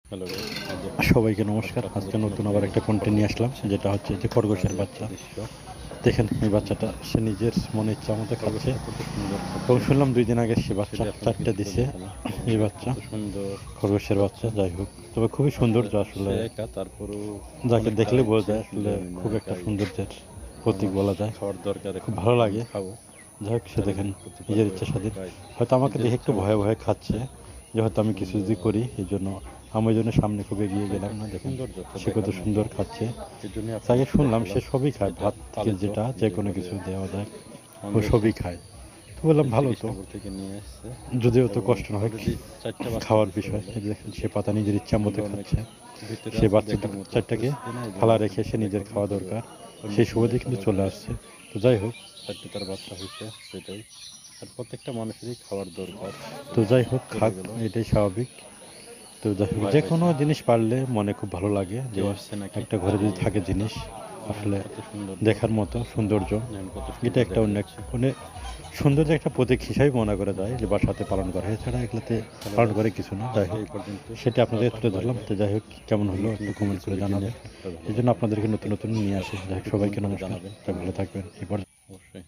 Hello সবাইকে নমস্কার। আজকে নতুন আবার একটা কন্টেন্ট নিয়ে আসলাম, যেটা হচ্ছে যে খরগোশের বাচ্চা। দেখেন এই বাচ্চাটা সে নিজের মনে ইচ্ছা মতো খাচ্ছে, কত সুন্দর এবং খাচ্ছে। শুনলাম 2 দিন আগে সে বাচ্চা সেটা আপনাদেরকে 4টে তুলে দিছে। দেখানো। এই বাচ্চা কত সুন্দর খরগোশের বাচ্চা, যাই হোক, তবে খুবই সৌন্দর্য আসলে, সে একা তারপরেও যাকে অনেকটা দেখলে বোঝা ইচ্ছে যায় যে আসলে আমি না খুব একটা একাই সৌন্দর্যের প্রতীক আমার বলা যায়। খাওয়ার দরকার, খুব এখন ভালো আমি লাগে। খাবো। যাই হোক, সে তার দেখেন প্রতিপাল নিজের হয়ে ইচ্ছা স্বাধীন। তাই হয়তো আমাকে নিজের দেখে একটু ইচ্ছা ভয়ে মতো ভয়ে খাচ্ছে, যে হয়তো আমি কিছু যদি সুন্দর করি, এই জন্য আমি ওই জন্য সামনে খুব এগিয়ে গেলাম না। দেখেন সৌন্দর্যটা সে কত দেখার মতো। সুন্দর খাচ্ছে। এই জন্যই তাকে আপনাদেরকে শুনলাম সে দেখালাম। সবই খায়, এটা ভাত থেকে পালিত যেটা যে কোনো যেভাবে কিছু দেওয়া যায় ও আমাদের সবই খায়। তো বললাম ভালো তো, শ্রীকৃষ্ণপুর থেকে নিয়ে এসছে যদিও তো এবং কষ্ট না হয় অলরেডি 4টা বাচ্চা খাওয়ার দিচ্ছে বিষয়। বলে। এই যে দেখেন সে পাতা নিজের ইচ্ছা মতো আমরা অনেক খাচ্ছে। ভিতরে সে আছি, বাচ্চা দেখার মতো চারটাকে পরিস্থিতি না, এই জন্য থালা রেখে সে আপনাদেরকে নিজের দেখাবো। খাওয়া তবে দরকার, অন্য সেই সময় সুবাদে কিন্তু সবার চলে ঘরে আসছে। তো যাই হোক, 4টে তার বাচ্চা হয়েছে, সেটাই। আর প্রত্যেকটা মানুষেরই খাওয়ার দরকার। তো যাই হোক, চলে খাক, গেল, এটাই স্বাভাবিক। তো যাই হোক, ভয় যে কোনো পাইছে, জিনিস পারলে মনে খুব ভালো লাগে, যে কেউ আসছে নাকি। একটা ঘরে যদি থাকে জিনিস দেখেন আসলে কত সুন্দর, দেখার মতো সৌন্দর্য, দেখেন কত এটা সুন্দর একটা দেখা অনেক যাচ্ছে। মানে সৌন্দর্য একটা প্রতীক হিসাবে মনে করা যায়, যে বাসাতে পালন করা, এছাড়া এগুলোতে হ্যালো পালন গাইস, করে কিছু না। যাই আজকে হোক, এই পর্যন্ত। সেটা আপনাদের টাটা, তুলে বাই ধরলাম। বাই। তো যাই হোক, কেমন হলো নতুন একটু নতুন কমেন্ট কিছু করে ভিডিও নিয়ে জানাবেন। আসলে সবাই ভালো এই জন্য থাকবেন। আপনাদেরকে নতুন নতুন নিয়ে আসি। যাই হোক, একটু কমেন্ট সবাইকে করে নমস্কার, জানাবেন সবাই কেমন ভালো লাগছে। থাকবেন। এই পর্যন্ত। অবশ্যই।